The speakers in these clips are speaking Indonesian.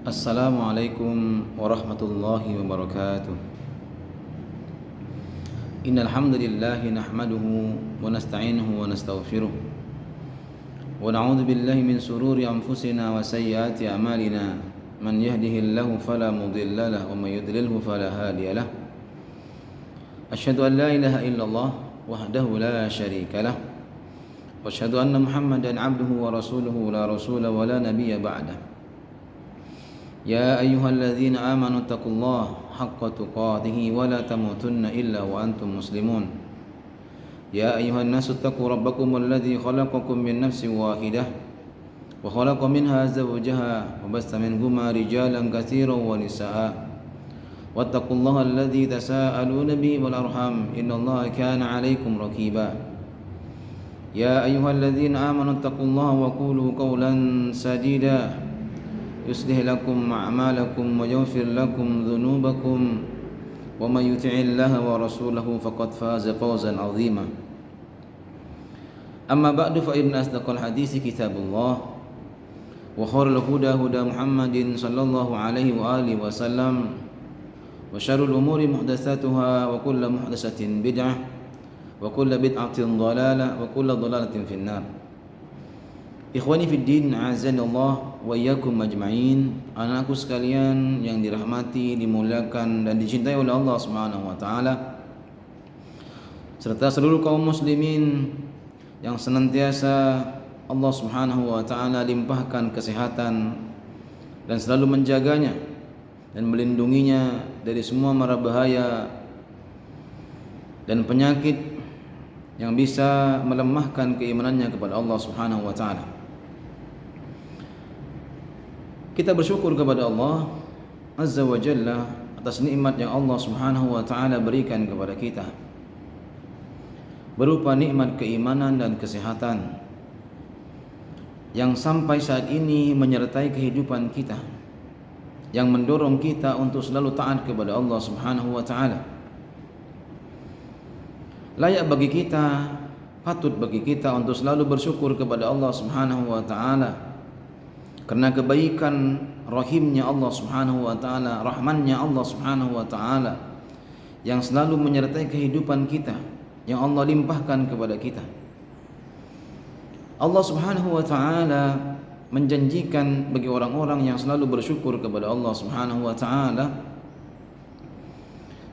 Assalamualaikum warahmatullahi wabarakatuh. Innal hamdalillah nahmaduhu wa nasta'inuhu wa nastaghfiruh wa na'udzu billahi min shururi anfusina wa sayyiati a'malina. Man yahdihillahu fala mudilla lahu wa may yudlilhu fala hadiya lahu. Asyhadu an la ilaha illallah wahdahu la syarika lah wa asyhadu anna Muhammadan 'abduhu wa rasuluhu la rasula wa la nabiyya ba'dah. يا أيها الذين آمنوا اتقوا الله حق تقاته ولا تموتن إلا وأنتم مسلمون. يا أيها الناس اتقوا ربكم الذي خلقكم من نفس واحدة وخلق منها زوجها وبث منهما رجالا كثيرا ونساء واتقوا الله الذي تساءلون به والأرحام إن الله كان عليكم رقيبا. يا أيها الذين آمنوا اتقوا الله وقولوا قولا سديدا يصلح لكم أعمالكم ويغفر لكم ذنوبكم ومن يطع الله ورسوله فقد فاز فوزا عظيما. أما بعد فإن أصدق الحديث كتاب الله وخير الهدى هدى محمد صلى الله عليه وآله وسلم وشر الأمور محدثاتها وكل محدثة بدعة وكل بدعة ضلالة وكل ضلالة في النار. Ikhwani fid din, azani Allah wa iyyakum ajma'in. Anakku sekalian yang dirahmati, dimuliakan dan dicintai oleh Allah Subhanahu wa taala, serta seluruh kaum muslimin yang senantiasa Allah Subhanahu wa taala limpahkan kesehatan dan selalu menjaganya dan melindunginya dari semua mara bahaya dan penyakit yang bisa melemahkan keimanannya kepada Allah Subhanahu wa taala. Kita bersyukur kepada Allah Azza wa Jalla atas nikmat yang Allah Subhanahu wa taala berikan kepada kita, berupa nikmat keimanan dan kesehatan yang sampai saat ini menyertai kehidupan kita, yang mendorong kita untuk selalu taat kepada Allah Subhanahu wa taala. Layak bagi kita, patut bagi kita untuk selalu bersyukur kepada Allah Subhanahu wa taala karena kebaikan rahimnya Allah Subhanahu wa taala, rahmannya Allah Subhanahu wa taala yang selalu menyertai kehidupan kita, yang Allah limpahkan kepada kita. Allah Subhanahu wa taala menjanjikan bagi orang-orang yang selalu bersyukur kepada Allah Subhanahu wa taala,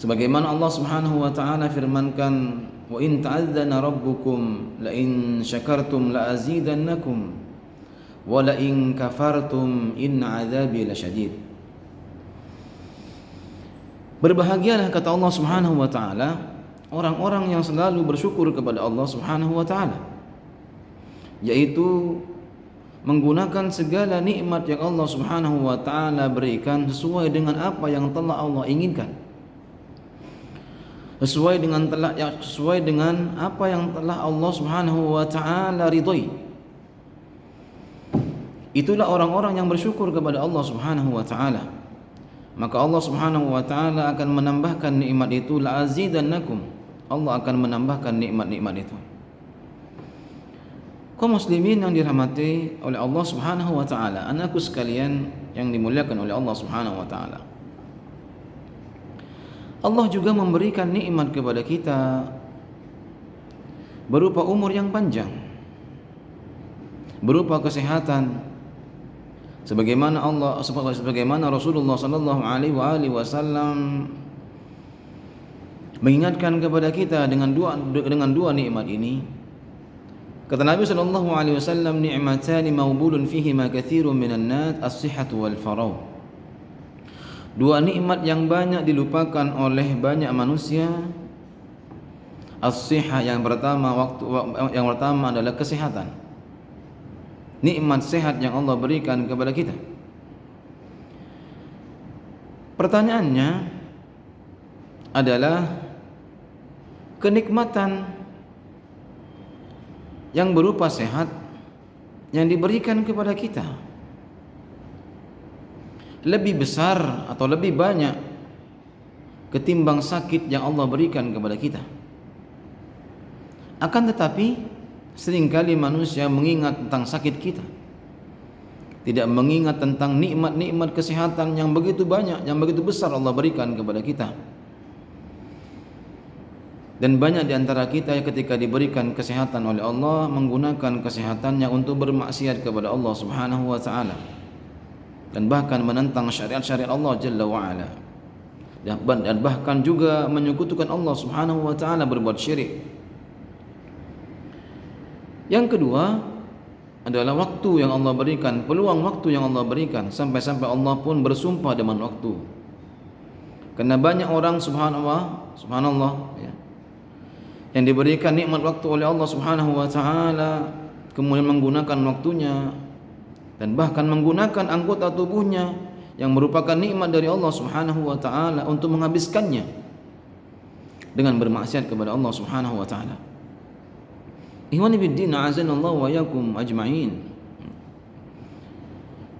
sebagaimana Allah Subhanahu wa taala firmankan, wa in ta'adzana rabbukum la in syakartum la azidannakum wa la in kafartum inna adzabi lasyadid. Berbahagialah, kata Allah Subhanahu wa taala, orang-orang yang selalu bersyukur kepada Allah Subhanahu wa taala, yaitu menggunakan segala nikmat yang Allah Subhanahu wa taala berikan sesuai dengan apa yang telah Allah inginkan, sesuai dengan apa yang telah Allah Subhanahu wa taala ridhai. Itulah orang-orang yang bersyukur kepada Allah Subhanahu wa taala. Maka Allah Subhanahu wa taala akan menambahkan nikmat itu, la azidannakum. Allah akan menambahkan nikmat-nikmat itu. Kaum muslimin yang dirahmati oleh Allah Subhanahu wa taala, anakku sekalian yang dimuliakan oleh Allah Subhanahu wa taala, Allah juga memberikan nikmat kepada kita berupa umur yang panjang, berupa kesehatan, sebagaimana Rasulullah sallallahu alaihi wasallam mengingatkan kepada kita dengan dua nikmat ini. Kata Nabi sallallahu alaihi wasallam, ni'matani mawbulun fihima katsirun minan nas, as-sihhatu wal faragh. Dua nikmat yang banyak dilupakan oleh banyak manusia. As-sihhah yang pertama adalah kesehatan. Nikmat sehat yang Allah berikan kepada kita. Pertanyaannya adalah kenikmatan yang berupa sehat yang diberikan kepada kita lebih besar atau lebih banyak ketimbang sakit yang Allah berikan kepada kita. Akan tetapi seringkali manusia mengingat tentang sakit kita, tidak mengingat tentang nikmat-nikmat kesehatan yang begitu banyak, yang begitu besar Allah berikan kepada kita. Dan banyak di antara kita yang ketika diberikan kesehatan oleh Allah menggunakan kesehatannya untuk bermaksiat kepada Allah Subhanahu wa taala dan bahkan menentang syariat-syariat Allah Jalla wa ala, dan bahkan juga menyekutukan Allah Subhanahu wa taala, berbuat syirik. Yang kedua adalah waktu yang Allah berikan, peluang waktu yang Allah berikan, sampai-sampai Allah pun bersumpah dengan waktu. Karena banyak orang subhanallah ya, yang diberikan nikmat waktu oleh Allah Subhanahu wa taala kemudian menggunakan waktunya dan bahkan menggunakan anggota tubuhnya yang merupakan nikmat dari Allah Subhanahu wa taala untuk menghabiskannya dengan bermaksiat kepada Allah Subhanahu wa taala. Ikhwani fiddin, a'azanallahu wa iyyakum ajma'in.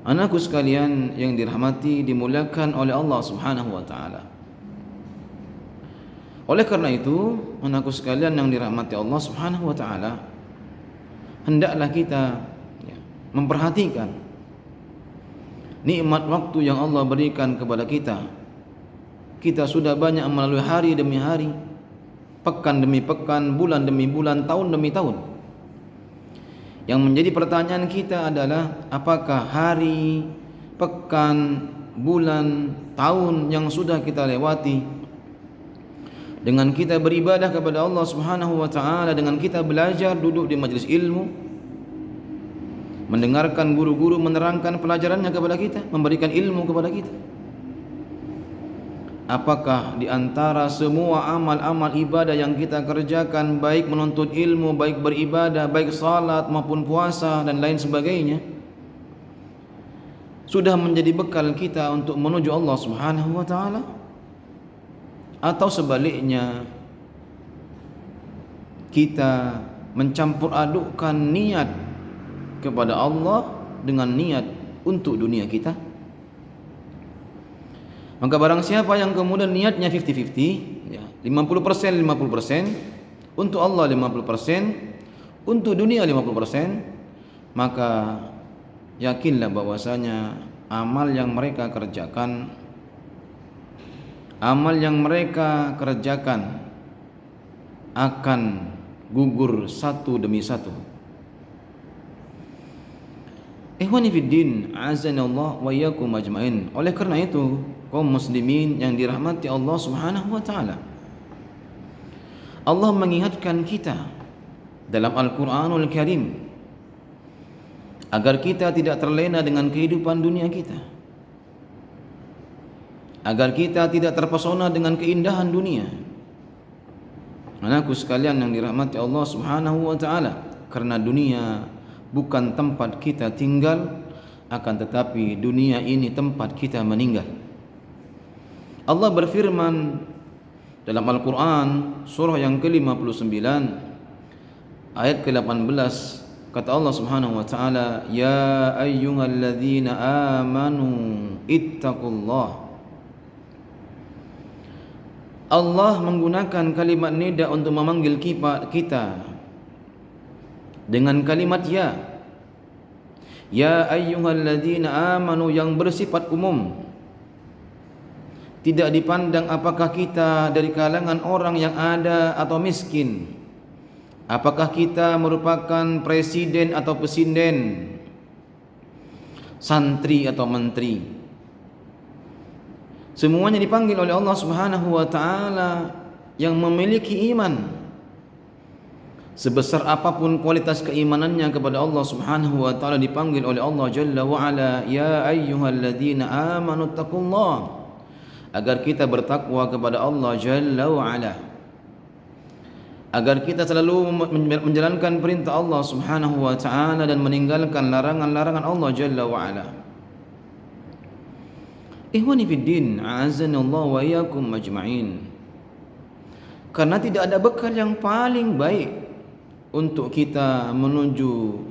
Anakku sekalian yang dirahmati, dimuliakan oleh Allah Subhanahu wa taala. Oleh karena itu, anakku sekalian yang dirahmati Allah Subhanahu wa taala, hendaklah kita memperhatikan nikmat waktu yang Allah berikan kepada kita. Kita sudah banyak melalui hari demi hari, pekan demi pekan, bulan demi bulan, tahun demi tahun. Yang menjadi pertanyaan kita adalah apakah hari, pekan, bulan, tahun yang sudah kita lewati dengan kita beribadah kepada Allah Subhanahu wa taala, dengan kita belajar, duduk di majelis ilmu, mendengarkan guru-guru menerangkan pelajarannya kepada kita, memberikan ilmu kepada kita. Apakah di antara semua amal-amal ibadah yang kita kerjakan, baik menuntut ilmu, baik beribadah, baik salat maupun puasa dan lain sebagainya, sudah menjadi bekal kita untuk menuju Allah Subhanahu wa taala? Atau sebaliknya, kita mencampur adukkan niat kepada Allah dengan niat untuk dunia kita? Maka barang siapa yang kemudian niatnya 50-50, ya, 50% untuk Allah, 50% untuk dunia 50%, maka yakinlah bahwasanya amal yang mereka kerjakan akan gugur satu demi satu. Ikhwani fiddin, azanallahu wa iyyakum ajmain. Oleh karena itu, kaum muslimin yang dirahmati Allah Subhanahu wa taala, Allah mengingatkan kita dalam Al-Qur'anul Karim agar kita tidak terlena dengan kehidupan dunia kita, agar kita tidak terpesona dengan keindahan dunia. Anakku sekalian yang dirahmati Allah Subhanahu wa taala, karena dunia bukan tempat kita tinggal, akan tetapi dunia ini tempat kita meninggal. Allah berfirman dalam Al-Quran surah yang ke-59 ayat ke-18, kata Allah Subhanahu wa taala, ya ayyuhalladzina amanu ittaqullah. Allah menggunakan kalimat nida untuk memanggil kita dengan kalimat ya. Ya ayyuhalladzina amanu, yang bersifat umum. Tidak dipandang apakah kita dari kalangan orang yang ada atau miskin, apakah kita merupakan presiden atau pesinden, santri atau menteri. Semuanya dipanggil oleh Allah Subhanahu wa taala yang memiliki iman. Sebesar apapun kualitas keimanannya kepada Allah Subhanahu wa taala, dipanggil oleh Allah Jalla wa ala, ya ayyuhalladzina amanu taqullah, agar kita bertakwa kepada Allah Jalla wa ala, agar kita selalu menjalankan perintah Allah Subhanahu wa taala dan meninggalkan larangan-larangan Allah Jalla wa ala. Ikhwani fiddin, a'azanallahu wa iyyakum ajma'in. Karena tidak ada bekal yang paling baik untuk kita menuju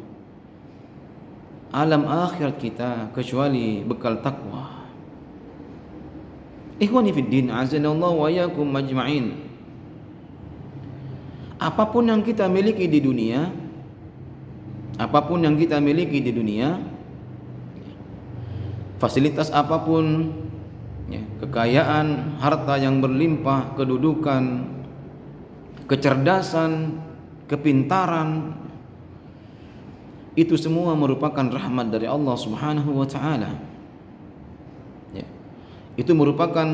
alam akhirat kita kecuali bekal takwa. Ikhwani fiddin, a'azanallahu wa iyyakum ajma'in. Apapun yang kita miliki di dunia, fasilitas apapun, ya, kekayaan, harta yang berlimpah, kedudukan, kecerdasan, kepintaran, itu semua merupakan rahmat dari Allah Subhanahu wa taala. Ya. Itu merupakan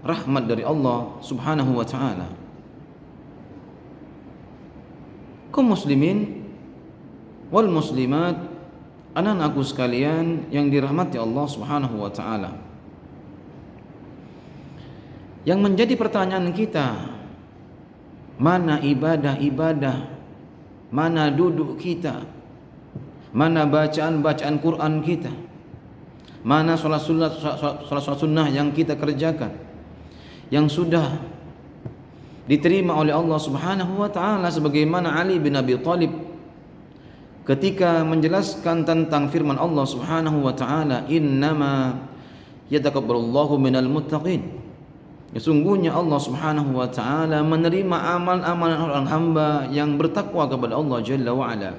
rahmat dari Allah Subhanahu wa taala. Kaum muslimin wal muslimat, anak-anakku sekalian yang dirahmati Allah Subhanahu wa taala. Yang menjadi pertanyaan kita, mana ibadah-ibadah, mana duduk kita, mana bacaan-bacaan Quran kita, mana salat sunnah yang kita kerjakan yang sudah diterima oleh Allah Subhanahu wa taala, sebagaimana Ali bin Abi Thalib ketika menjelaskan tentang firman Allah Subhanahu wa taala, innama yataqabbalullahu minal muttaqin, sesungguhnya Allah Subhanahu wa taala menerima amal-amalan orang hamba yang bertakwa kepada Allah Jalla wa ala.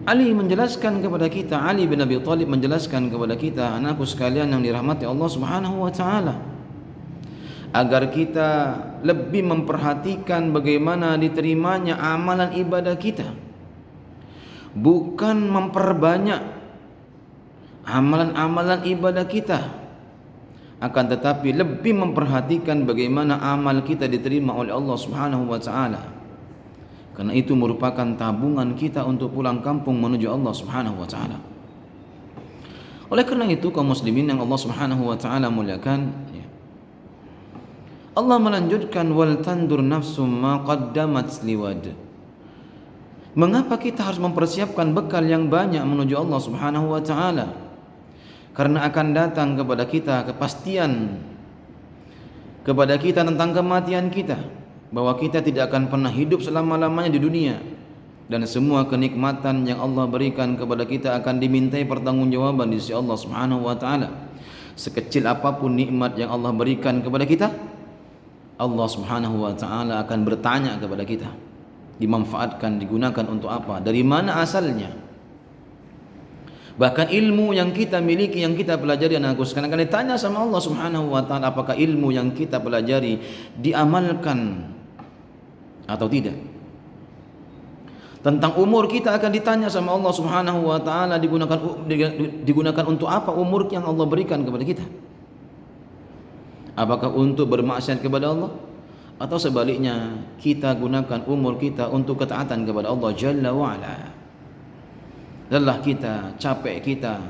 Ali menjelaskan kepada kita, Ali bin Abi Thalib menjelaskan kepada kita, anakku sekalian yang dirahmati Allah Subhanahu wa taala, agar kita lebih memperhatikan bagaimana diterimanya amalan ibadah kita, bukan memperbanyak amalan-amalan ibadah kita, akan tetapi lebih memperhatikan bagaimana amal kita diterima oleh Allah Subhanahu wa taala. Karena itu merupakan tabungan kita untuk pulang kampung menuju Allah Subhanahu wa taala. Oleh karena itu kaum muslimin yang Allah Subhanahu wa taala muliakan, ya, Allah melanjutkan, wal tandur nafsum ma qaddamat liwad. Mengapa kita harus mempersiapkan bekal yang banyak menuju Allah Subhanahu wa taala? Karena akan datang kepada kita kepastian kepada kita tentang kematian kita, bahwa kita tidak akan pernah hidup selama-lamanya di dunia, dan semua kenikmatan yang Allah berikan kepada kita akan dimintai pertanggungjawaban di sisi Allah Subhanahu wa taala. Sekecil apapun nikmat yang Allah berikan kepada kita, Allah Subhanahu wa taala akan bertanya kepada kita, dimanfaatkan, digunakan untuk apa, dari mana asalnya. Bahkan ilmu yang kita miliki, yang kita pelajari, anakku sekalian, akan ditanya sama Allah Subhanahu wa taala, apakah ilmu yang kita pelajari diamalkan atau tidak. Tentang umur kita akan ditanya sama Allah Subhanahu wa taala, digunakan untuk apa umur yang Allah berikan kepada kita. Apakah untuk bermaksiat kepada Allah, atau sebaliknya kita gunakan umur kita untuk ketaatan kepada Allah Jalla wa ala. Lelah kita, capek kita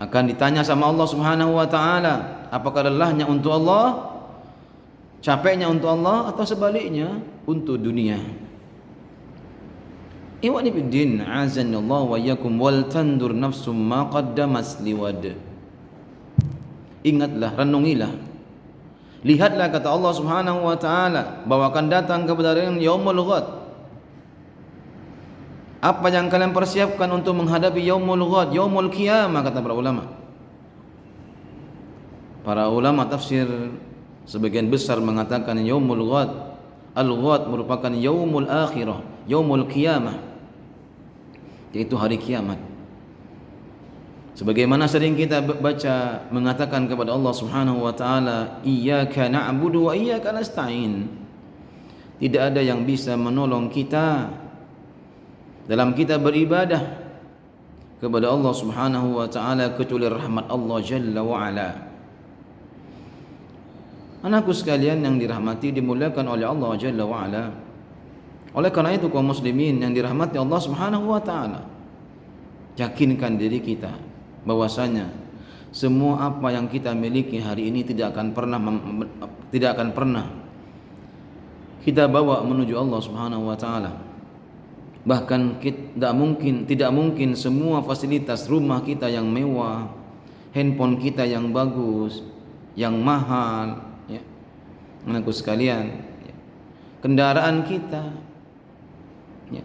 akan ditanya sama Allah Subhanahu wa taala, apakah lelahnya untuk Allah, capeknya untuk Allah, atau sebaliknya untuk dunia. Ikhwani fiddin, azanallahu wa iyyakum, wal tandur nafsum ma qaddamat liwad. Ingatlah, renungilah, lihatlah, kata Allah Subhanahu wa taala, bahwa akan datang kepada kalian yaumul ghad. Apa yang kalian persiapkan untuk menghadapi yaumul ghad, yaumul qiyamah, kata para ulama. Para ulama tafsir sebagian besar mengatakan yaumul ghad, al-ghad merupakan yaumul akhirah, yaumul qiyamah, yaitu hari kiamat. Sebagaimana sering kita baca mengatakan kepada Allah Subhanahu wa taala, iyyaka na'budu wa iyyaka nasta'in. Tidak ada yang bisa menolong kita dalam kita beribadah kepada Allah Subhanahu wa taala kecuali rahmat Allah Jalla wa ala. Anakku sekalian yang dirahmati, dimuliakan oleh Allah Jalla wa ala. Oleh karena itu kaum muslimin yang dirahmati Allah Subhanahu wa taala, yakinkan diri kita bahwasanya semua apa yang kita miliki hari ini tidak akan pernah kita bawa menuju Allah Subhanahu wa taala. Bahkan tidak mungkin semua fasilitas rumah kita yang mewah, handphone kita yang bagus, yang mahal, ya, anakku sekalian, ya, kendaraan kita, ya,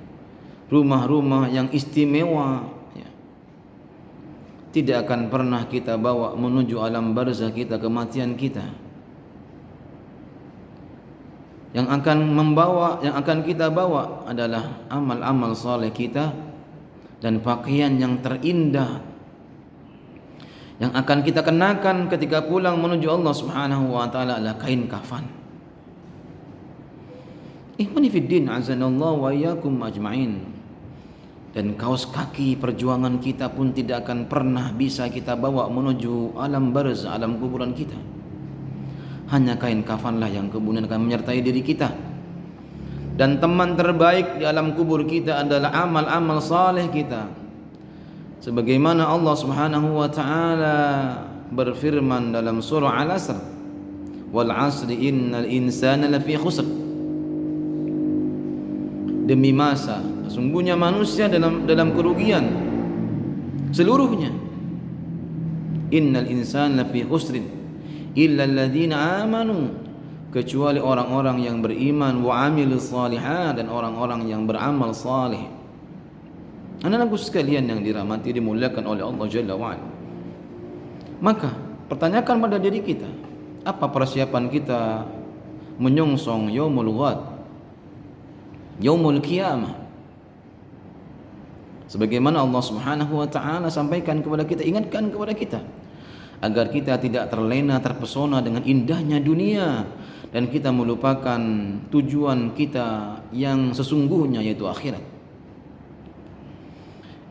rumah-rumah yang istimewa, ya, tidak akan pernah kita bawa menuju alam barzah kita, kematian kita. Yang akan kita bawa adalah amal-amal saleh kita dan pakaian yang terindah yang akan kita kenakan ketika pulang menuju Allah Subhanahu wa taala adalah kain kafan. Ikhwani fiddin, azanallahu wa iyyakum ajma'in. Dan kaos kaki perjuangan kita pun tidak akan pernah bisa kita bawa menuju alam barzah, alam kuburan kita. Hanya kain kafanlah yang kemudian akan menyertai diri kita. Dan teman terbaik di alam kubur kita adalah amal-amal saleh kita. Sebagaimana Allah Subhanahu wa taala berfirman dalam surah Al-Asr, "Wal 'asri innal insana lafi khusr." Demi masa, sesungguhnya manusia dalam kerugian seluruhnya. Innal insana lafi khusrin illa alladziina amanu, kecuali orang-orang yang beriman, wa amilus shalihat, dan orang-orang yang beramal saleh. Anak-anakku sekalian yang dirahmati dimuliakan oleh Allah Jalla wa'ala. Maka pertanyakan pada diri kita, apa persiapan kita menyongsong yaumul ghad, yaumul qiyamah? Sebagaimana Allah Subhanahu wa taala sampaikan kepada kita, ingatkan kepada kita agar kita tidak terlena terpesona dengan indahnya dunia dan kita melupakan tujuan kita yang sesungguhnya, yaitu akhirat.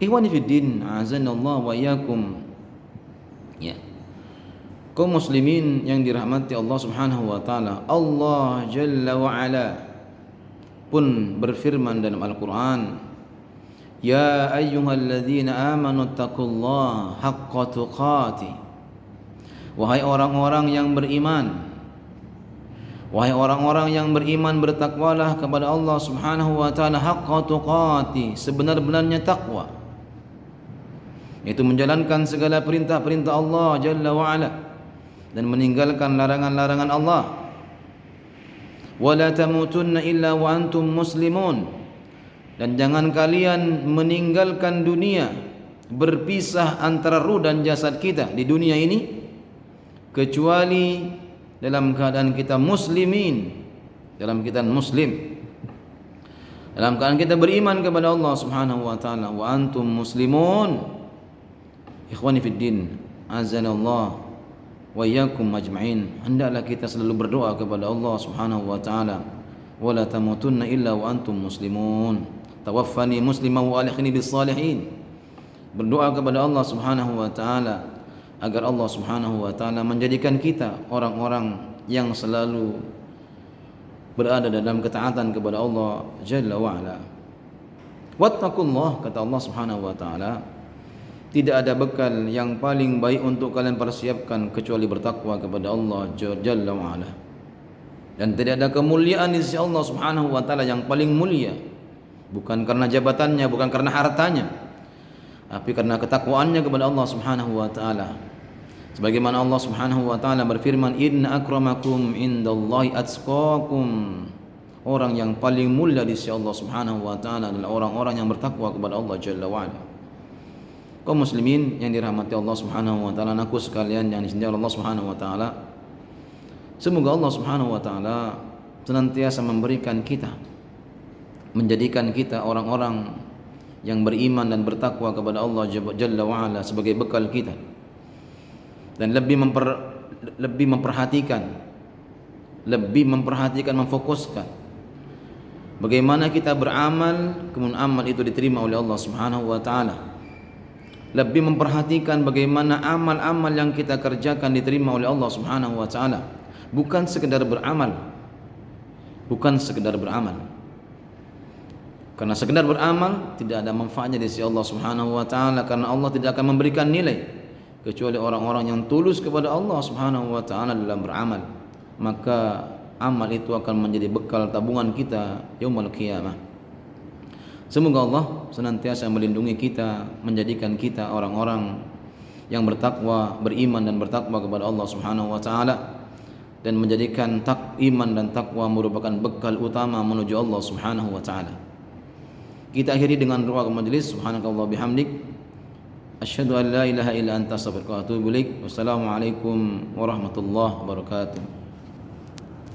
Ikhwani fiddin, azanallahu wa iyyakum. Ya. Kaum muslimin yang dirahmati Allah Subhanahu wa taala, Allah Jalla wa ala pun berfirman dalam Al-Qur'an, "Ya ayyuhalladzina amanu taqullaha haqqa tuqatih." Wahai orang-orang yang beriman, wahai orang-orang yang beriman, bertakwalah kepada Allah Subhanahu wa taala haqqa tuqatih, sebenar-benarnya takwa, yaitu menjalankan segala perintah-perintah Allah Jalla wa ala dan meninggalkan larangan-larangan Allah. Wala tamutunna illa wa antum muslimun, dan jangan kalian meninggalkan dunia, berpisah antara ruh dan jasad kita di dunia ini, kecuali dalam keadaan kita muslimin, dalam keadaan muslim, dalam keadaan kita beriman kepada Allah Subhanahu wa taala. Wa antum muslimun. Ikhwani fiddin, azanallah wa iyyakum ajma'in. Hendaklah kita selalu berdoa kepada Allah Subhanahu wa taala, wala tamutunna illa wa antum muslimun. Tawaffani musliman wa alhiqni bis salihin. Berdoa kepada Allah Subhanahu wa taala agar Allah Subhanahu wa taala menjadikan kita orang-orang yang selalu berada dalam ketaatan kepada Allah Jalla wa ala. Wattaqullah, kata Allah Subhanahu wa taala, tidak ada bekal yang paling baik untuk kalian persiapkan kecuali bertakwa kepada Allah Jalla wa ala. Dan tidak ada kemuliaan di sisi Allah Subhanahu wa taala yang paling mulia, bukan karena jabatannya, bukan karena hartanya, tapi karena ketakwaannya kepada Allah Subhanahu wa taala. Sebagaimana Allah Subhanahu wa taala berfirman, "Inna akramakum indallahi atqakum." Orang yang paling mulia di sisi Allah Subhanahu wa taala adalah orang-orang yang bertakwa kepada Allah Jalla wa ala. Kaum muslimin yang dirahmati Allah Subhanahu wa taala, anakku sekalian yang dicintai Allah Subhanahu wa taala, semoga Allah Subhanahu wa taala senantiasa memberikan kita, menjadikan kita orang-orang yang beriman dan bertakwa kepada Allah Jalla wa ala sebagai bekal kita, dan lebih memperhatikan, memfokuskan bagaimana kita beramal, kemudian amal itu diterima oleh Allah Subhanahu wa taala. Lebih memperhatikan bagaimana amal-amal yang kita kerjakan diterima oleh Allah Subhanahu wa taala, bukan sekedar beramal. Karena sekedar beramal tidak ada manfaatnya di sisi Allah Subhanahu wa taala, karena Allah tidak akan memberikan nilai kecuali orang-orang yang tulus kepada Allah Subhanahu wa taala dalam beramal. Maka amal itu akan menjadi bekal tabungan kita yaumul qiyamah. Semoga Allah senantiasa melindungi kita, menjadikan kita orang-orang yang bertakwa, beriman dan bertakwa kepada Allah Subhanahu wa taala, dan menjadikan iman dan takwa merupakan bekal utama menuju Allah Subhanahu wa taala. Kita akhiri dengan doa ke majelis. Subhanakallah bihamdik, asyhadu an la ilaha illa anta astaghfiruka wa atubu ilaik. Wassalamualaikum warahmatullahi wabarakatuh.